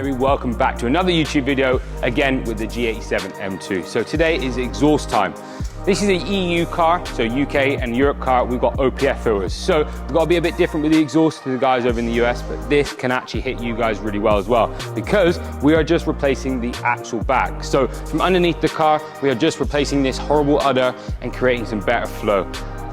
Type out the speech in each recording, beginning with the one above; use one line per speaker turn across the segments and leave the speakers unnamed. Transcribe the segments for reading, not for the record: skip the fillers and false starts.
everybody, welcome back to another YouTube video, again with the G87 M2. So today is exhaust time. This is an EU car, so UK and Europe car, we've got OPF filters. So we've got to be a bit different with the exhaust to the guys over in the US, but this can actually hit you guys really well as well, because we are just replacing the axle back. So from underneath the car, we are just replacing this horrible udder and creating some better flow.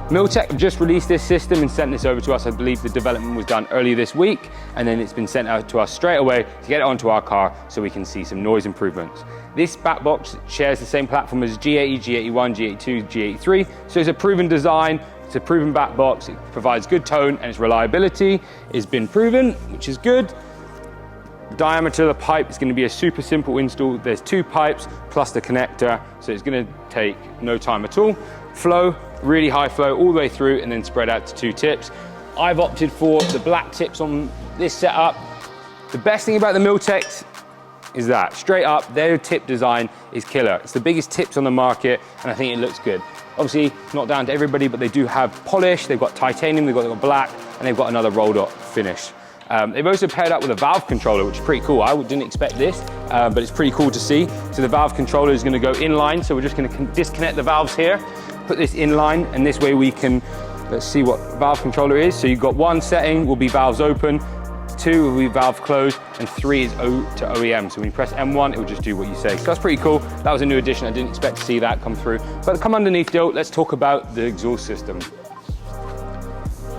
Milltek have just released this system and sent this over to us. I believe the development was done earlier this week, and then it's been sent out to us straight away to get it onto our car so we can see some noise improvements. This back box shares the same platform as G80, G81, G82, G83, so it's a proven design, it's a proven back box, it provides good tone, and its reliability has been proven, which is good. The diameter of the pipe is going to be a super simple install. There's 2 pipes plus the connector, so it's going to take no time at all. Flow, really high flow all the way through and then spread out to 2 tips. I've opted for the black tips on this setup. The best thing about the Milltek is that, straight up, their tip design is killer. It's the biggest tips on the market and I think it looks good. Obviously, not down to everybody, but they do have polish, they've got titanium, they've got black, and they've got another rolled up finish. They've also paired up with a valve controller, which is pretty cool. I didn't expect this, but it's pretty cool to see. So the valve controller is gonna go inline, so we're just gonna disconnect the valves here, put this in line, and this way we can, let's see what valve controller is. So you've got 1 setting will be valves open, 2 will be valve closed, and 3 is O to OEM. So when you press M1, it will just do what you say. So that's pretty cool. That was a new addition. I didn't expect to see that come through. But come underneath, Joe, let's talk about the exhaust system.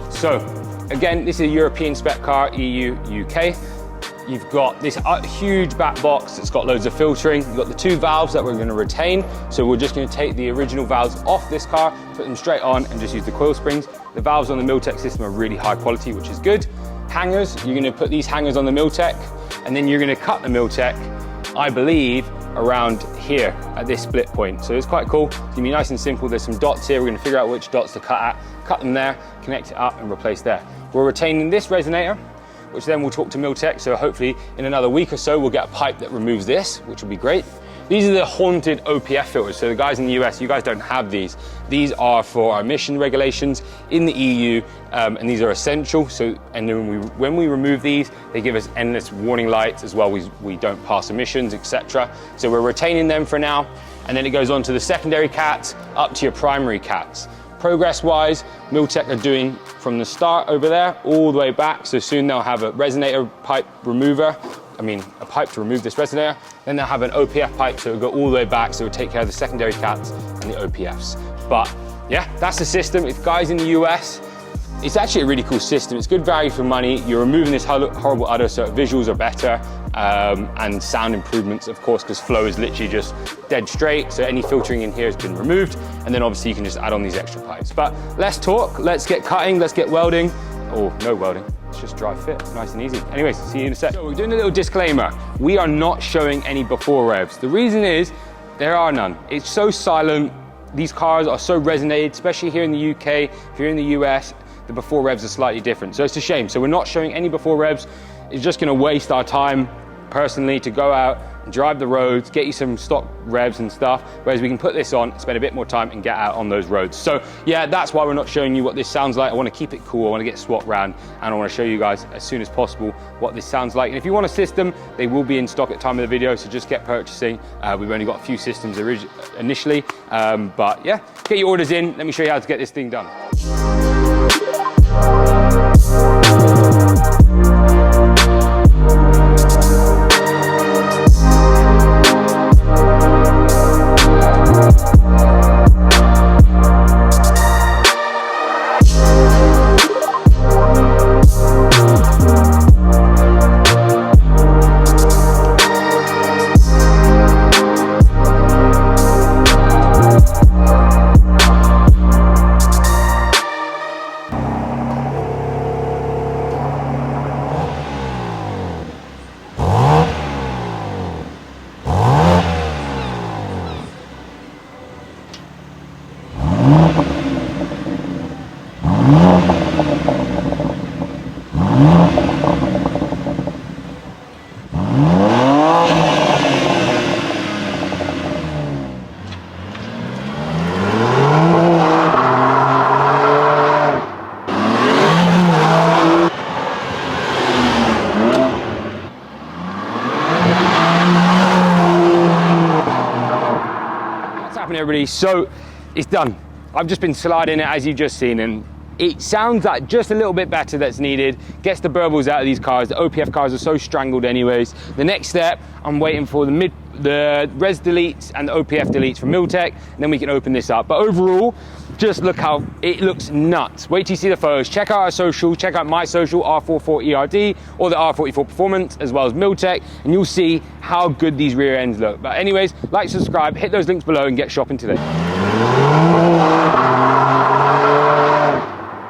So again, this is a European spec car, EU, UK. You've got this huge back box that's got loads of filtering. You've got the 2 valves that we're going to retain. So we're just going to take the original valves off this car, put them straight on and just use the coil springs. The valves on the Milltek system are really high quality, which is good. Hangers, you're going to put these hangers on the Milltek, and then you're going to cut the Milltek, I believe, around here at this split point. So it's quite cool. It's going to be nice and simple. There's some dots here. We're going to figure out which dots to cut at, cut them there, connect it up and replace there. We're retaining this resonator, which then we'll talk to Milltek, so hopefully in another week or so we'll get a pipe that removes this, which will be great. These are the haunted OPF filters, so the guys in the US, you guys don't have these. These are for our emission regulations in the EU, and these are essential. So, and then when we remove these, they give us endless warning lights as well. We don't pass emissions, etc. So we're retaining them for now, and then it goes on to the secondary cats, up to your primary cats. Progress-wise, Milltek are doing from the start over there all the way back, so soon they'll have a resonator pipe remover, a pipe to remove this resonator, then they'll have an OPF pipe, so it'll go all the way back, so it'll take care of the secondary cats and the OPFs. But yeah, that's the system. If guys in the US, it's actually a really cool system. It's good value for money. You're removing this horrible udder, so visuals are better, and sound improvements, of course, because flow is literally just dead straight. So any filtering in here has been removed. And then obviously you can just add on these extra pipes. But let's talk, let's get cutting, let's get welding, or no welding. It's just dry fit, nice and easy. Anyways, see you in a sec. So we're doing a little disclaimer. We are not showing any before revs. The reason is there are none. It's so silent. These cars are so resonated, especially here in the UK. If you're in the US, the before revs are slightly different. So it's a shame. So we're not showing any before revs. It's just gonna waste our time personally to go out and drive the roads, get you some stock revs and stuff, whereas we can put this on, spend a bit more time and get out on those roads. So yeah, that's why we're not showing you what this sounds like. I want to keep it cool, I want to get SWAT round, and I want to show you guys as soon as possible what this sounds like. And if you want a system, they will be in stock at time of the video, so just get purchasing. We've only got a few systems initially, but yeah, get your orders in. Let me show you how to get this thing done. everybody. So it's done. I've just been sliding it as you've just seen, and it sounds like just a little bit better that's needed. Gets the burbles out of these cars. The OPF cars are so strangled anyways. The next step, I'm waiting for the res deletes and the OPF deletes from Milltek, and then we can open this up. But overall, just look how it looks nuts. Wait till you see the photos. Check out our social, check out my social, R44ERD, or the R44 Performance, as well as Milltek, and you'll see how good these rear ends look. But anyways, like, subscribe, hit those links below, and get shopping today.